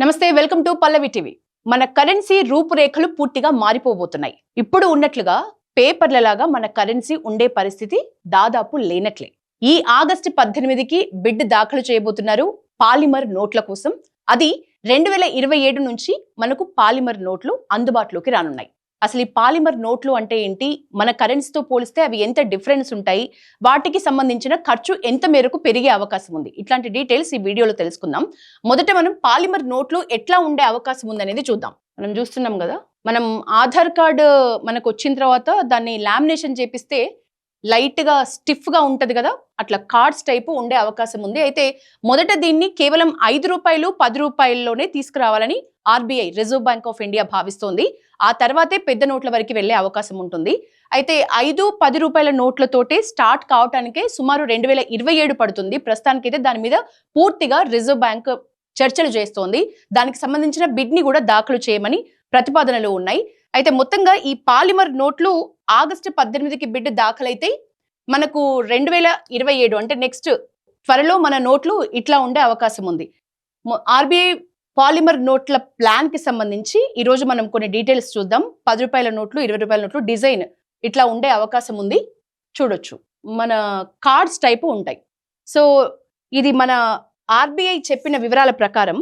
నమస్తే, welcome to Pallavi TV. మన currency రూపురేఖలు పూర్తిగా మారిపోబోతున్నాయి. ఇప్పుడు ఉన్నట్లుగా పేపర్లలాగా మన కరెన్సీ ఉండే పరిస్థితి దాదాపు లేనట్లే. ఈ ఆగస్టు 18కి బిడ్ దాఖలు చేయబోతున్నారు పాలిమర్ నోట్ల కోసం. అది 2027 నుంచి మనకు పాలిమర్ నోట్లు అందుబాటులోకి రానున్నాయి. అసలు ఈ పాలిమర్ నోట్లు అంటే ఏంటి, మన కరెన్సీతో పోలిస్తే అవి ఎంత డిఫరెన్స్ ఉంటాయి, వాటికి సంబంధించిన ఖర్చు ఎంత మేరకు పెరిగే అవకాశం ఉంది, ఇట్లాంటి డీటెయిల్స్ ఈ వీడియోలో తెలుసుకుందాం. మొదట మనం పాలిమర్ నోట్లు ఎట్లా ఉండే అవకాశం ఉంది అనేది చూద్దాం. మనం చూస్తున్నాం కదా, మనం ఆధార్ కార్డు మనకు వచ్చిన తర్వాత దాన్ని లామినేషన్ చేపిస్తే లైట్ గా స్టిఫ్ గా ఉంటది కదా, అట్లా కార్డ్స్ టైపు ఉండే అవకాశం ఉంది. అయితే మొదట దీన్ని కేవలం 5 రూపాయలు 10 రూపాయల్లోనే తీసుకురావాలని RBI, reserve bank of India భావిస్తోంది. ఆ తర్వాతే పెద్ద నోట్ల వరకు వెళ్లే అవకాశం ఉంటుంది. అయితే 5-10 రూపాయల నోట్లతోటే స్టార్ట్ కావటానికే సుమారు 2027 పడుతుంది. ప్రస్తుతానికైతే దాని మీద పూర్తిగా రిజర్వ్ బ్యాంక్ చర్చలు చేస్తోంది. దానికి సంబంధించిన బిడ్ ని కూడా దాఖలు చేయమని ప్రతిపాదనలు ఉన్నాయి. అయితే మొత్తంగా ఈ పాలిమర్ నోట్లు ఆగస్టు 18కి బిడ్ దాఖలైతే మనకు 2027 అంటే నెక్స్ట్ త్వరలో మన నోట్లు ఇట్లా ఉండే అవకాశం ఉంది. ఆర్బీఐ పాలిమర్ నోట్ల ప్లాన్ కి సంబంధించి ఈ రోజు మనం కొన్ని డీటెయిల్స్ చూద్దాం. 10 రూపాయల నోట్లు, 20 రూపాయల నోట్లు డిజైన్ ఇట్లా ఉండే అవకాశం ఉంది. చూడొచ్చు, మన కార్డ్స్ టైపు ఉంటాయి. సో ఇది మన ఆర్బీఐ చెప్పిన వివరాల ప్రకారం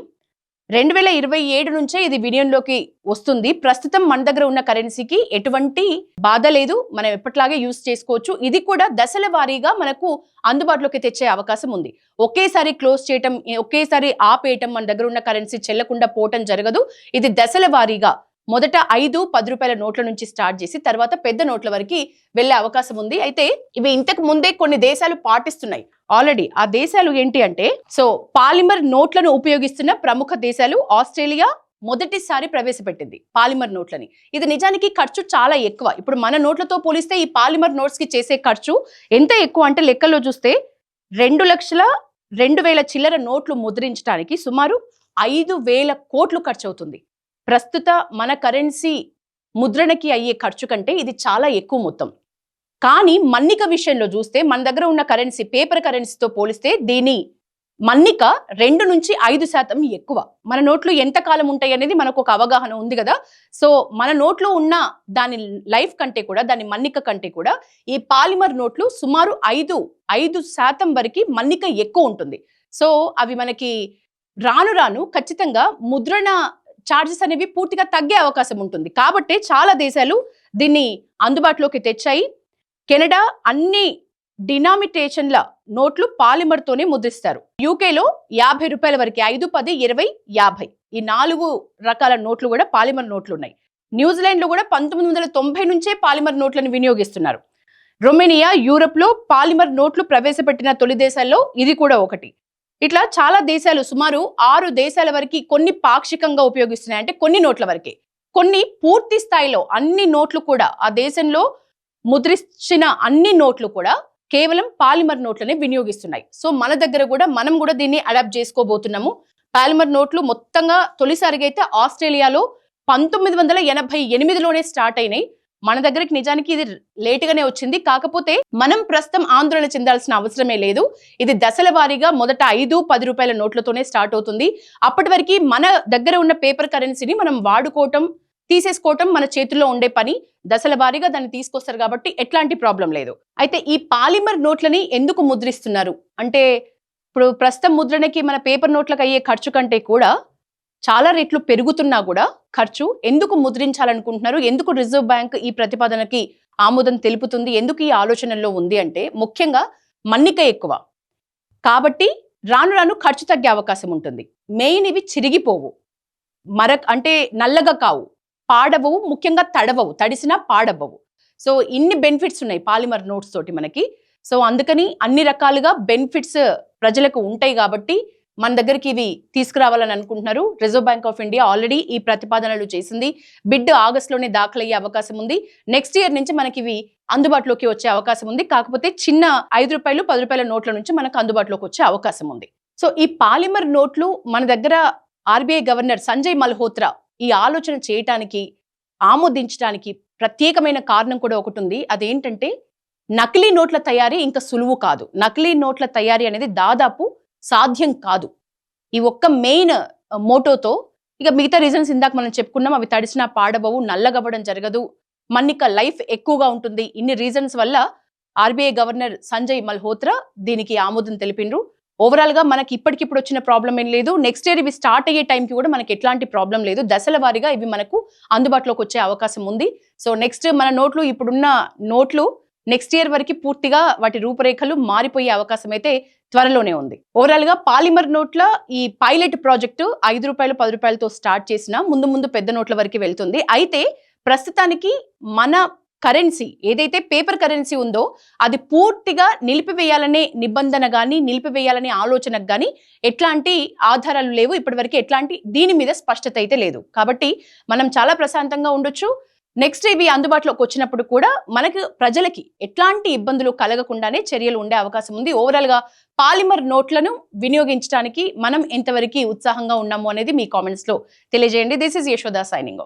2027 నుంచే ఇది వినియోగంలోకి వస్తుంది. ప్రస్తుతం మన దగ్గర ఉన్న కరెన్సీకి ఎటువంటి బాధ లేదు, మనం ఎప్పటిలాగే యూజ్ చేసుకోవచ్చు. ఇది కూడా దశల వారీగా మనకు అందుబాటులోకి తెచ్చే అవకాశం ఉంది. ఒకేసారి క్లోజ్ చేయటం, ఒకేసారి ఆపేయటం, మన దగ్గర ఉన్న కరెన్సీ చెల్లకుండా పోవటం జరగదు. ఇది దశల వారీగా మొదట 5-10 రూపాయల నోట్ల నుంచి స్టార్ట్ చేసి తర్వాత పెద్ద నోట్ల వరకు వెళ్లే అవకాశం ఉంది. అయితే ఇవి ఇంతకు ముందే కొన్ని దేశాలు పాటిస్తున్నాయి ఆల్రెడీ. ఆ దేశాలు ఏంటి అంటే, సో పాలిమర్ నోట్లను ఉపయోగిస్తున్న ప్రముఖ దేశాలు ఆస్ట్రేలియా మొదటిసారి ప్రవేశపెట్టింది పాలిమర్ నోట్లని. ఇది నిజానికి ఖర్చు చాలా ఎక్కువ. ఇప్పుడు మన నోట్లతో పోలిస్తే ఈ పాలిమర్ నోట్స్ కి చేసే ఖర్చు ఎంత ఎక్కువ అంటే, లెక్కల్లో చూస్తే 2,02,000 చిల్లర నోట్లు ముద్రించడానికి సుమారు 5,000 కోట్లు ఖర్చు అవుతుంది. ప్రస్తుత మన కరెన్సీ ముద్రణకి అయ్యే ఖర్చు కంటే ఇది చాలా ఎక్కువ మొత్తం. కానీ మన్నిక విషయంలో చూస్తే మన దగ్గర ఉన్న కరెన్సీ, పేపర్ కరెన్సీతో పోలిస్తే దీని మన్నిక 2-5% ఎక్కువ. మన నోట్లు ఎంత కాలం ఉంటాయి అనేది మనకు ఒక అవగాహన ఉంది కదా. సో మన నోట్లో ఉన్న దాని లైఫ్ కంటే కూడా, దాని మన్నిక కంటే కూడా ఈ పాలిమర్ నోట్లు సుమారు 5% వరకు మన్నిక ఎక్కువ ఉంటుంది. సో అవి మనకి రాను రాను ఖచ్చితంగా ముద్రణ చార్జెస్ అనేవి పూర్తిగా తగ్గే అవకాశం ఉంటుంది. కాబట్టి చాలా దేశాలు దీన్ని అందుబాటులోకి తెచ్చాయి. కెనడా అన్ని డినామినేషన్ల నోట్లు పాలిమర్ తోనే ముద్రిస్తారు. యూకేలో 50 రూపాయల వరకు 5, 10, 20, 50 ఈ 4 రకాల నోట్లు కూడా పాలిమర్ నోట్లు ఉన్నాయి. న్యూజిలాండ్ లో కూడా 1990 నుంచే పాలిమర్ నోట్లను వినియోగిస్తున్నారు. రొమేనియా యూరప్ లో పాలిమర్ నోట్లు ప్రవేశపెట్టిన తొలి దేశాల్లో ఇది కూడా ఒకటి. ఇట్లా చాలా దేశాలు, సుమారు 6 దేశాల వరకు కొన్ని పాక్షికంగా ఉపయోగిస్తున్నాయి. అంటే కొన్ని నోట్ల వరకే, కొన్ని పూర్తి స్థాయిలో అన్ని నోట్లు కూడా, ఆ దేశంలో ముద్రించిన అన్ని నోట్లు కూడా కేవలం పాలిమర్ నోట్లనే వినియోగిస్తున్నాయి. సో మన దగ్గర కూడా మనం కూడా దీన్ని అడాప్ట్ చేసుకోబోతున్నాము. పాలిమర్ నోట్లు మొత్తంగా తొలిసారిగా అయితే ఆస్ట్రేలియాలో 1988లోనే స్టార్ట్ అయినాయి. మన దగ్గరికి నిజానికి ఇది లేటుగానే వచ్చింది. కాకపోతే మనం ప్రస్తుతం ఆందోళన చెందాల్సిన అవసరమే లేదు. ఇది దశల వారీగా మొదట 5-10 రూపాయల నోట్లతోనే స్టార్ట్ అవుతుంది. అప్పటి వరకు మన దగ్గర ఉన్న పేపర్ కరెన్సీని మనం వాడుకోవటం, తీసేసుకోవటం మన చేతుల్లో ఉండే పని. దశల వారీగా దాన్ని తీసుకొస్తారు కాబట్టి ఎట్లాంటి ప్రాబ్లం లేదు. అయితే ఈ పాలిమర్ నోట్లని ఎందుకు ముద్రిస్తున్నారు అంటే, ఇప్పుడు ప్రస్తుతం ముద్రణకి మన పేపర్ నోట్లకు అయ్యే ఖర్చు కంటే కూడా చాలా రెట్లు పెరుగుతున్నా కూడా ఖర్చు ఎందుకు ముద్రించాలనుకుంటున్నారు, ఎందుకు రిజర్వ్ బ్యాంక్ ఈ ప్రతిపాదనకి ఆమోదం తెలుపుతుంది, ఎందుకు ఈ ఆలోచనల్లో ఉంది అంటే, ముఖ్యంగా మన్నిక ఎక్కువ కాబట్టి రాను రాను ఖర్చు తగ్గే అవకాశం ఉంటుంది. మెయిన్ ఇవి చిరిగిపోవు, అంటే నల్లగా కావు, పాడవవు, ముఖ్యంగా తడవవు, తడిసినా పాడవ్వవు. సో ఇన్ని బెనిఫిట్స్ ఉన్నాయి పాలిమర్ నోట్స్ తోటి మనకి. సో అందుకని అన్ని రకాలుగా బెనిఫిట్స్ ప్రజలకు ఉంటాయి కాబట్టి మన దగ్గరికి ఇవి తీసుకురావాలని అనుకుంటున్నారు. Reserve bank of India already ఈ ప్రతిపాదనలు చేసింది. బిడ్ ఆగస్టులోనే దాఖలయ్యే అవకాశం ఉంది. నెక్స్ట్ ఇయర్ నుంచి మనకి ఇవి అందుబాటులోకి వచ్చే అవకాశం ఉంది. కాకపోతే చిన్న 5 రూపాయలు 10 రూపాయల నోట్ల నుంచి మనకు అందుబాటులోకి వచ్చే అవకాశం ఉంది. సో ఈ పాలిమర్ నోట్లు మన దగ్గర ఆర్బీఐ గవర్నర్ సంజయ్ మల్హోత్రా ఈ ఆలోచన చేయటానికి, ఆమోదించడానికి ప్రత్యేకమైన కారణం కూడా ఒకటి ఉంది. అదేంటంటే, నకిలీ నోట్ల తయారీ ఇంకా సులువు కాదు. నకిలీ నోట్ల తయారీ అనేది దాదాపు సాధ్యం కాదు. ఈ ఒక్క మెయిన్ మోటోతో ఇక మిగతా రీజన్స్ ఇందాక మనం చెప్పుకున్నాం, అవి తడిసినా పాడబవు, నల్లగవ్వడం జరగదు, మన్నిక లైఫ్ ఎక్కువగా ఉంటుంది. ఇన్ని రీజన్స్ వల్ల ఆర్బీఐ గవర్నర్ సంజయ్ మల్హోత్రా దీనికి ఆమోదం తెలిపిండ్రు. ఓవరాల్ గా మనకి ఇప్పటికిప్పుడు వచ్చిన ప్రాబ్లం ఏం లేదు. నెక్స్ట్ ఇయర్ ఇవి స్టార్ట్ అయ్యే టైంకి కూడా మనకి ఎట్లాంటి ప్రాబ్లం లేదు. దశల వారీగా ఇవి మనకు అందుబాటులోకి వచ్చే అవకాశం ఉంది. సో నెక్స్ట్ మన నోట్లు, ఇప్పుడున్న నోట్లు నెక్స్ట్ ఇయర్ వరకు పూర్తిగా వాటి రూపురేఖలు మారిపోయే అవకాశం అయితే త్వరలోనే ఉంది. ఓవరాల్ గా పాలిమర్ నోట్ల ఈ పైలట్ ప్రాజెక్టు 5 రూపాయలు 10 రూపాయలతో స్టార్ట్ చేసిన ముందు ముందు పెద్ద నోట్ల వరకు వెళ్తుంది. అయితే ప్రస్తుతానికి మన కరెన్సీ ఏదైతే పేపర్ కరెన్సీ ఉందో అది పూర్తిగా నిలిపివేయాలనే నిబంధన గానీ, నిలిపివేయాలనే ఆలోచనకు గానీ ఎట్లాంటి ఆధారాలు లేవు. ఇప్పటివరకు ఎట్లాంటి దీని మీద స్పష్టత అయితే లేదు. కాబట్టి మనం చాలా ప్రశాంతంగా ఉండొచ్చు. నెక్స్ట్ ఇవి అందుబాటులోకి వచ్చినప్పుడు కూడా మనకు ప్రజలకి ఎట్లాంటి ఇబ్బందులు కలగకుండానే చర్యలు ఉండే అవకాశం ఉంది. ఓవరాల్ గా పాలిమర్ నోట్లను వినియోగించడానికి మనం ఎంతవరకు ఉత్సాహంగా ఉన్నాము అనేది మీ కామెంట్స్ లో తెలియజేయండి. This is Yashoda signing off.